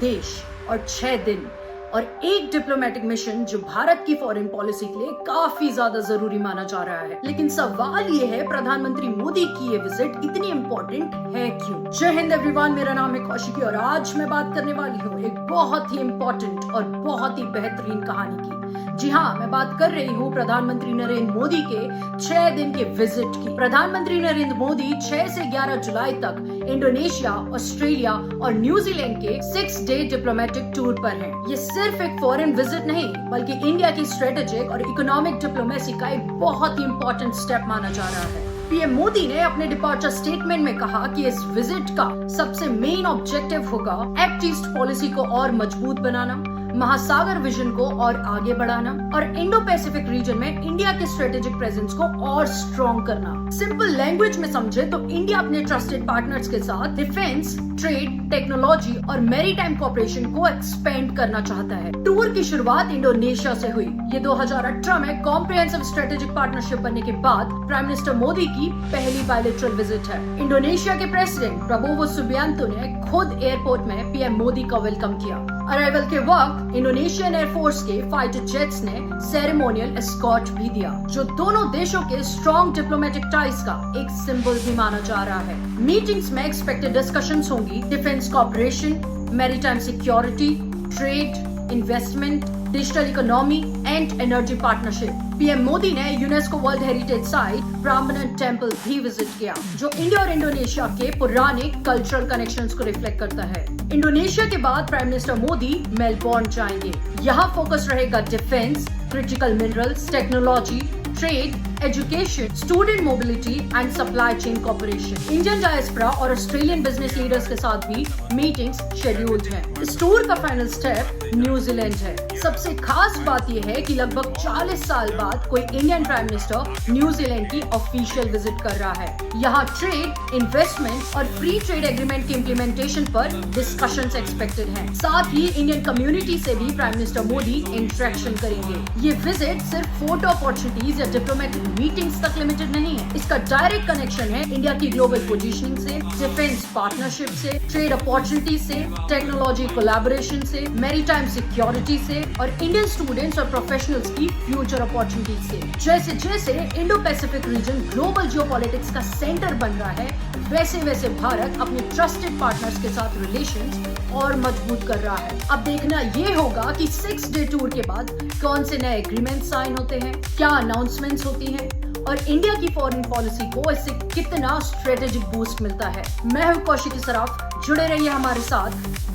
देश और 6 दिन और एक डिप्लोमेटिक मिशन जो भारत की फॉरेन पॉलिसी के लिए काफी ज्यादा जरूरी माना जा रहा है। लेकिन सवाल ये है, प्रधानमंत्री मोदी की ये विजिट इतनी इम्पोर्टेंट है क्यों? जय हिंद एवरीवन, मेरा नाम है कौशिकी और आज मैं बात करने वाली हूँ एक बहुत ही इम्पोर्टेंट और बहुत ही बेहतरीन कहानी की। जी हाँ, मैं बात कर रही हूँ प्रधानमंत्री नरेंद्र मोदी के 6 दिन के विजिट की। प्रधानमंत्री नरेंद्र मोदी 6 से 11 जुलाई तक इंडोनेशिया, ऑस्ट्रेलिया और न्यूजीलैंड के 6 डे डिप्लोमेटिक टूर पर हैं। ये सिर्फ एक फॉरेन विजिट नहीं बल्कि इंडिया की स्ट्रेटेजिक और इकोनॉमिक डिप्लोमेसी का एक बहुत ही इम्पोर्टेंट स्टेप माना जा रहा है। पीएम मोदी ने अपने डिपार्चर स्टेटमेंट में कहा कि इस विजिट का सबसे मेन ऑब्जेक्टिव होगा एक्ट ईस्ट पॉलिसी को और मजबूत बनाना, महासागर विजन को और आगे बढ़ाना और इंडो पैसिफिक रीजन में इंडिया के स्ट्रेटेजिक प्रेजेंस को और स्ट्रॉन्ग करना। सिंपल लैंग्वेज में समझे तो इंडिया अपने ट्रस्टेड पार्टनर्स के साथ डिफेंस, ट्रेड, टेक्नोलॉजी और मैरीटाइम कोऑपरेशन को एक्सपेंड करना चाहता है। टूर की शुरुआत इंडोनेशिया से हुई। ये 2018 में कॉम्प्रिहेंसिव स्ट्रेटेजिक पार्टनरशिप बनने के बाद प्राइम मिनिस्टर मोदी की पहली बायलैटरल विजिट है। इंडोनेशिया के प्रेसिडेंट प्रबोवो सुबियांतो ने खुद एयरपोर्ट में पीएम मोदी का वेलकम किया। अराइवल के वक्त इंडोनेशियन एयरफोर्स के फाइटर जेट्स ने सेरेमोनियल एस्कॉर्ट भी दिया, जो दोनों देशों के स्ट्रॉन्ग डिप्लोमेटिक टाइज का एक सिंबल भी माना जा रहा है। मीटिंग्स में एक्सपेक्टेड डिस्कशंस होंगी defence corporation, maritime security, trade, investment, digital economy and energy partnership. PM Modi ने UNESCO world heritage site Prambanan temple भी विजिट किया, जो इंडिया और इंडोनेशिया के पुराने कल्चरल कनेक्शंस को रिफ्लेक्ट करता है। इंडोनेशिया के बाद प्राइम मिनिस्टर मोदी मेलबोर्न जाएंगे। यहाँ फोकस रहेगा defence, critical minerals, technology, trade, education, student mobility and supply chain cooperation. Indian diaspora और ऑस्ट्रेलियन बिजनेस लीडर्स के साथ भी मीटिंग्स शेड्यूल्ड हैं। इस टूर का फाइनल स्टेप न्यूजीलैंड है। सबसे खास बात यह है कि लगभग 40 साल बाद कोई इंडियन प्राइम मिनिस्टर न्यूजीलैंड की ऑफिशियल विजिट कर रहा है। यहाँ ट्रेड, इन्वेस्टमेंट और फ्री ट्रेड एग्रीमेंट के इम्प्लीमेंटेशन पर डिस्कशंस एक्सपेक्टेड हैं। साथ ही इंडियन कम्युनिटी से भी प्राइम मिनिस्टर मोदी इंटरेक्शन करेंगे। ये विजिट सिर्फ फोटो अपॉर्चुनिटीज या डिप्लोमेटिक मीटिंग्स तक लिमिटेड नहीं है। इसका डायरेक्ट कनेक्शन है इंडिया की ग्लोबल पोजीशनिंग से, डिफेंस पार्टनरशिप से, ट्रेड अपॉर्चुनिटीज से, टेक्नोलॉजी कोलैबोरेशन से, मैरीटाइम सिक्योरिटी से और इंडियन स्टूडेंट्स और प्रोफेशनल्स की फ्यूचर अपॉर्चुनिटीज से। जैसे जैसे Indo Pacific region global geopolitics का सेंटर बन रहा है, वैसे वैसे भारत अपने ट्रस्टेड पार्टनर्स के साथ रिलेशंस और मजबूत कर रहा है। अब देखना ये होगा कि 6 डे टूर के बाद कौन से नए एग्रीमेंट साइन होते हैं, क्या अनाउंसमेंट्स होती हैं और इंडिया की फॉरेन पॉलिसी को इससे कितना स्ट्रेटेजिक बूस्ट मिलता है। मैं हूं कौशिकी सराफ, जुड़े रहिए हमारे साथ।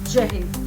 जय हिंद।